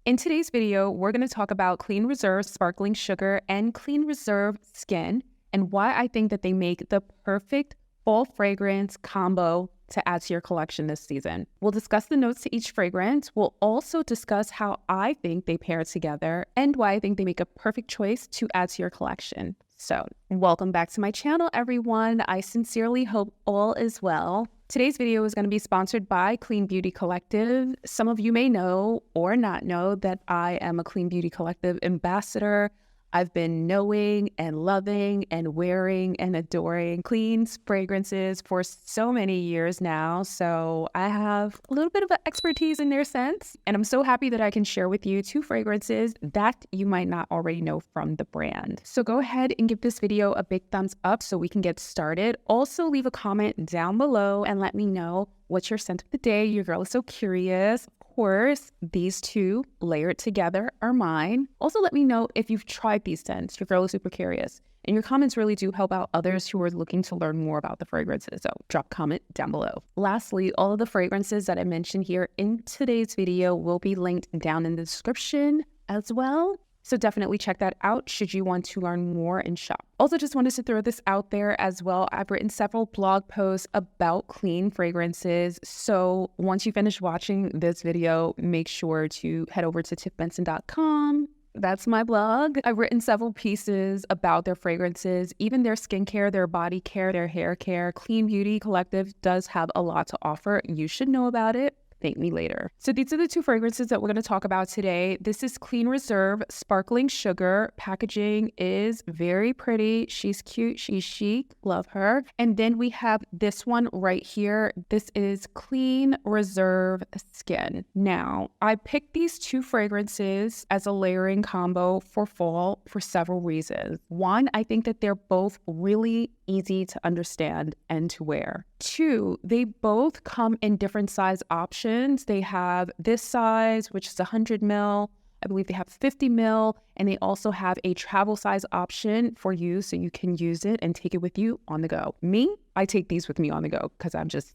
In today's video, we're going to talk about Clean Reserve Sparkling Sugar and Clean Reserve Skin and why I think that they make the perfect fall fragrance combo to add to your collection this season. We'll discuss the notes to each fragrance. We'll also discuss how I think they pair together and why I think they make a perfect choice to add to your collection. So, welcome back to my channel, everyone. I sincerely hope all is well. Today's video is going to be sponsored by Clean Beauty Collective. Some of you may know or not know that I am a Clean Beauty Collective ambassador. I've been knowing and loving and wearing and adoring clean fragrances for so many years now. So I have a little bit of expertise in their scents. And I'm so happy that I can share with you 2 fragrances that you might not already know from the brand. So go ahead and give this video a big thumbs up so we can get started. Also leave a comment down below and let me know what's your scent of the day. Your girl is so curious. Of course, these 2 layered together are mine. Also, let me know if you've tried these scents. Your girl is super curious. And your comments really do help out others who are looking to learn more about the fragrances. So drop a comment down below. Lastly, all of the fragrances that I mentioned here in today's video will be linked down in the description as well. So definitely check that out should you want to learn more and shop. Also, just wanted to throw this out there as well. I've written several blog posts about clean fragrances. So once you finish watching this video, make sure to head over to tiffbenson.com. That's my blog. I've written several pieces about their fragrances, even their skincare, their body care, their hair care. Clean Beauty Collective does have a lot to offer. You should know about it. Thank me later. So these are the 2 fragrances that we're going to talk about today. This is Clean Reserve Sparkling Sugar. Packaging is very pretty. She's cute. She's chic. Love her. And then we have this one right here. This is Clean Reserve Skin. Now, I picked these 2 fragrances as a layering combo for fall for several reasons. One, I think that they're both really easy to understand and to wear. 2, they both come in different size options. They have this size, which is 100 ml. I believe they have 50 ml, and they also have a travel size option for you so you can use it and take it with you on the go. Me, I take these with me on the go because I'm just,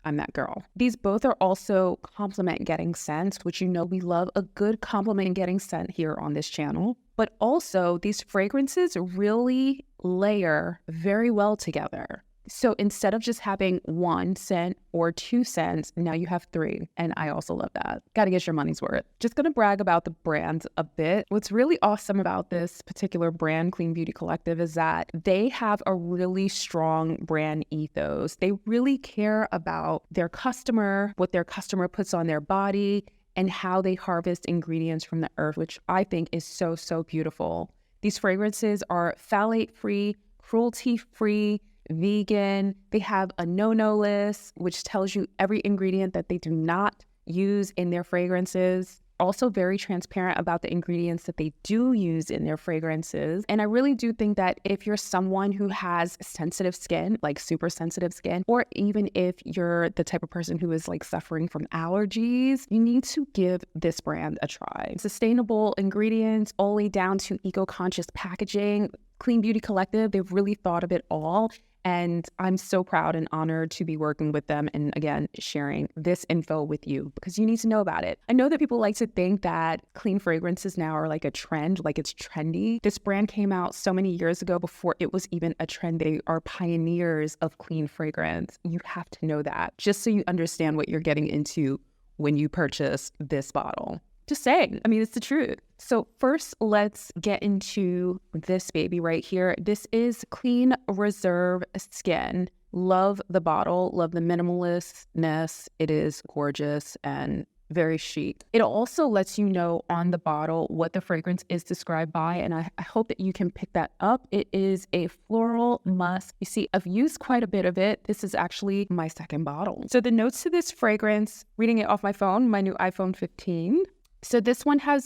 I'm that girl. These both are also compliment getting scents, which we love a good compliment getting scent here on this channel. But also these fragrances really layer very well together. So instead of just having 1 scent or 2 scents, now you have 3. And I also love that. Got to get your money's worth. Just going to brag about the brand a bit. What's really awesome about this particular brand, Clean Beauty Collective, is that they have a really strong brand ethos. They really care about their customer, what their customer puts on their body, and how they harvest ingredients from the earth, which I think is so, so beautiful. These fragrances are phthalate-free, cruelty-free, vegan. They have a no-no list, which tells you every ingredient that they do not use in their fragrances. Also very transparent about the ingredients that they do use in their fragrances. And I really do think that if you're someone who has sensitive skin, like super sensitive skin, or even if you're the type of person who is like suffering from allergies, you need to give this brand a try. Sustainable ingredients all the way down to eco-conscious packaging. Clean Beauty Collective, they've really thought of it all. And I'm so proud and honored to be working with them and, again, sharing this info with you because you need to know about it. I know that people like to think that clean fragrances now are like a trend, like it's trendy. This brand came out so many years ago before it was even a trend. They are pioneers of clean fragrance. You have to know that just so you understand what you're getting into when you purchase this bottle. Just saying. I mean, it's the truth. So first, let's get into this baby right here. This is Clean Reserve Skin. Love the bottle. Love the minimalistness. It is gorgeous and very chic. It also lets you know on the bottle what the fragrance is described by, and I hope that you can pick that up. It is a floral musk. You see, I've used quite a bit of it. This is actually my 2nd bottle. So the notes to this fragrance, reading it off my phone, my new iPhone 15. So this one has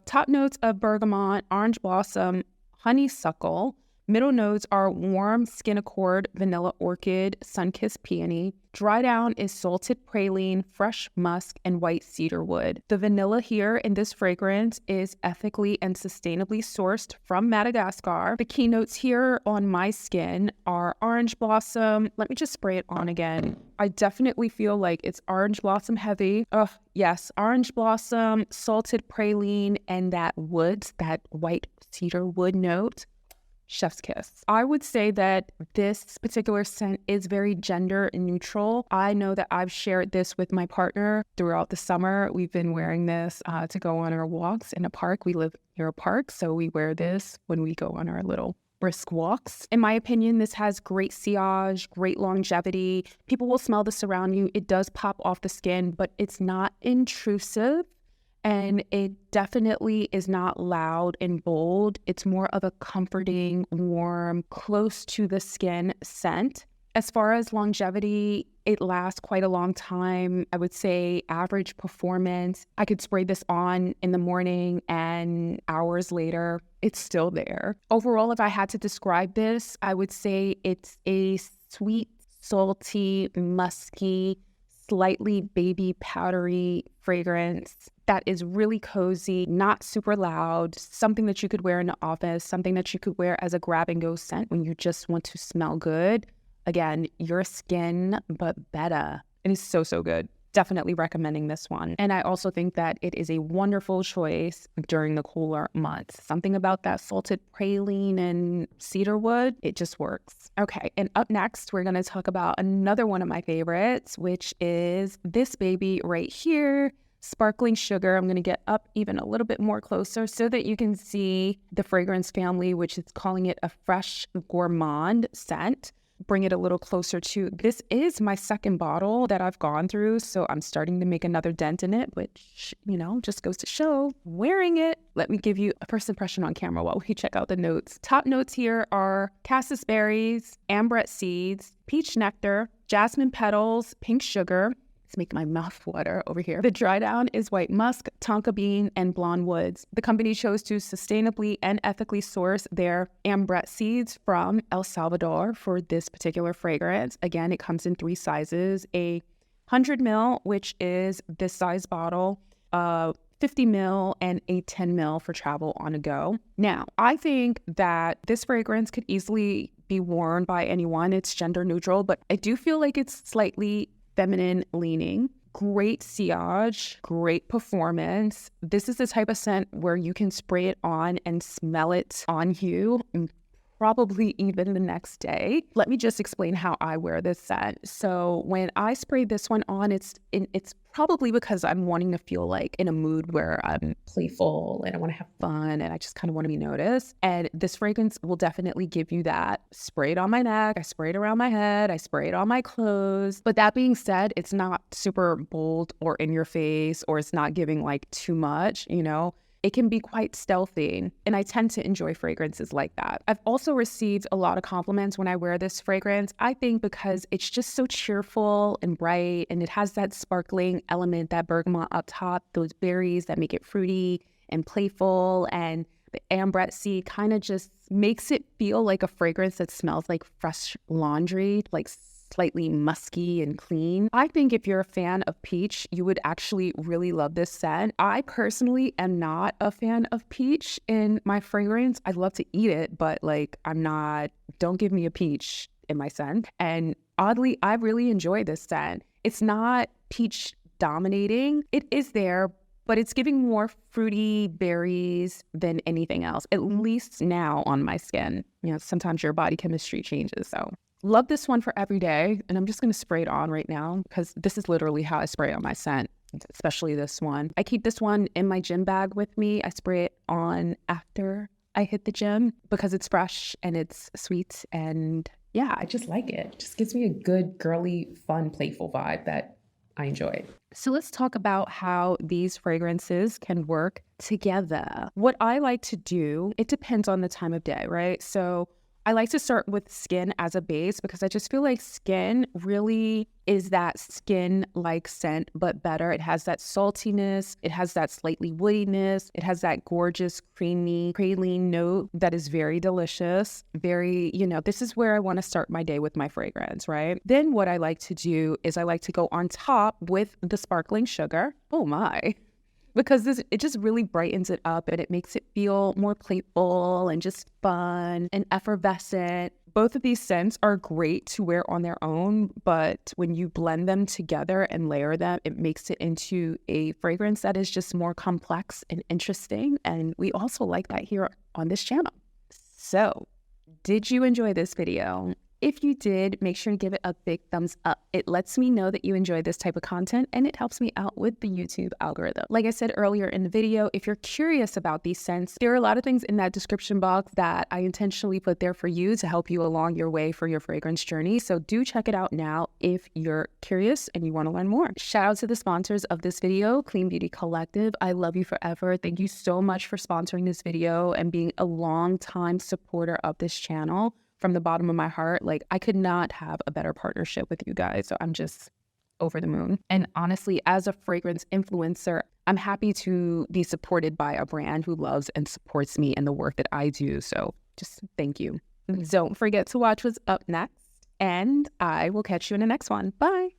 top notes of bergamot, orange blossom, honeysuckle, Middle notes are warm skin accord, vanilla orchid, sun-kissed peony. Dry down is salted praline, fresh musk, and white cedar wood. The vanilla here in this fragrance is ethically and sustainably sourced from Madagascar. The key notes here on my skin are orange blossom. Let me just spray it on again. I definitely feel like it's orange blossom heavy. Oh, yes, orange blossom, salted praline, and that woods, that white cedar wood note. Chef's kiss. I would say that this particular scent is very gender neutral. I know that I've shared this with my partner throughout the summer. We've been wearing this to go on our walks in a park. We live near a park, so we wear this when we go on our little brisk walks. In my opinion, this has great sillage, great longevity. People will smell this around you. It does pop off the skin, but it's not intrusive. And it definitely is not loud and bold. It's more of a comforting, warm, close to the skin scent. As far as longevity, it lasts quite a long time. I would say average performance. I could spray this on in the morning and hours later, it's still there. Overall, if I had to describe this, I would say it's a sweet, salty, musky, slightly baby powdery fragrance that is really cozy, not super loud, something that you could wear in the office, something that you could wear as a grab and go scent when you just want to smell good. Again, your skin, but better. It is so, so good. Definitely recommending this one. And I also think that it is a wonderful choice during the cooler months. Something about that salted praline and cedarwood, it just works. Okay, and up next, we're going to talk about another one of my favorites, which is this baby right here, Sparkling Sugar. I'm going to get up even a little bit more closer so that you can see the fragrance family, which is calling it a fresh gourmand scent. Bring it a little closer to. This is my second bottle that I've gone through, so I'm starting to make another dent in it, which, just goes to show. Wearing it, let me give you a first impression on camera while we check out the notes. Top notes here are cassis berries, ambrette seeds, peach nectar, jasmine petals, pink sugar. It's making my mouth water over here. The dry down is white musk, tonka bean, and blonde woods. The company chose to sustainably and ethically source their ambrette seeds from El Salvador for this particular fragrance. Again, it comes in 3 sizes, a 100 ml, which is this size bottle, 50 ml, and a 10 ml for travel on a go. Now, I think that this fragrance could easily be worn by anyone. It's gender neutral, but I do feel like it's slightly feminine leaning. Great sillage, great performance. This is the type of scent where you can spray it on and smell it on you, probably even the next day. Let me just explain how I wear this scent. So when I spray this one on, it's probably because I'm wanting to feel like in a mood where I'm playful and I want to have fun and I just kind of want to be noticed. And this fragrance will definitely give you that. Spray it on my neck, I spray it around my head, I spray it on my clothes. But that being said, it's not super bold or in your face, or it's not giving like too much, It can be quite stealthy, and I tend to enjoy fragrances like that. I've also received a lot of compliments when I wear this fragrance, I think because it's just so cheerful and bright, and it has that sparkling element, that bergamot up top, those berries that make it fruity and playful, and the ambrette seed kind of just makes it feel like a fragrance that smells like fresh laundry, like slightly musky and clean. I think if you're a fan of peach, you would actually really love this scent. I personally am not a fan of peach in my fragrance. I love to eat it, but don't give me a peach in my scent. And oddly, I really enjoy this scent. It's not peach dominating. It is there, but it's giving more fruity berries than anything else, at least now on my skin. Sometimes your body chemistry changes, so. Love this one for every day, and I'm just going to spray it on right now because this is literally how I spray on my scent, especially this one. I keep this one in my gym bag with me. I spray it on after I hit the gym because it's fresh and it's sweet, and yeah, I just like it. It just gives me a good, girly, fun, playful vibe that I enjoy. So let's talk about how these fragrances can work together. What I like to do, it depends on the time of day, right? So I like to start with skin as a base because I just feel like skin really is that skin-like scent, but better. It has that saltiness. It has that slightly woodiness. It has that gorgeous, creamy, praline note that is very delicious. Very, this is where I want to start my day with my fragrance, right? Then what I like to do is I like to go on top with the sparkling sugar. Oh my. Because it just really brightens it up and it makes it feel more playful and just fun and effervescent. Both of these scents are great to wear on their own, but when you blend them together and layer them, it makes it into a fragrance that is just more complex and interesting. And we also like that here on this channel. So, did you enjoy this video? If you did, make sure to give it a big thumbs up. It lets me know that you enjoy this type of content and it helps me out with the YouTube algorithm. Like I said earlier in the video, if you're curious about these scents, there are a lot of things in that description box that I intentionally put there for you to help you along your way for your fragrance journey. So do check it out now if you're curious and you want to learn more. Shout out to the sponsors of this video, Clean Beauty Collective. I love you forever. Thank you so much for sponsoring this video and being a long-time supporter of this channel. From the bottom of my heart, like I could not have a better partnership with you guys. So I'm just over the moon. And honestly, as a fragrance influencer, I'm happy to be supported by a brand who loves and supports me and the work that I do. So just thank you. Don't forget to watch what's up next, and I will catch you in the next one. Bye.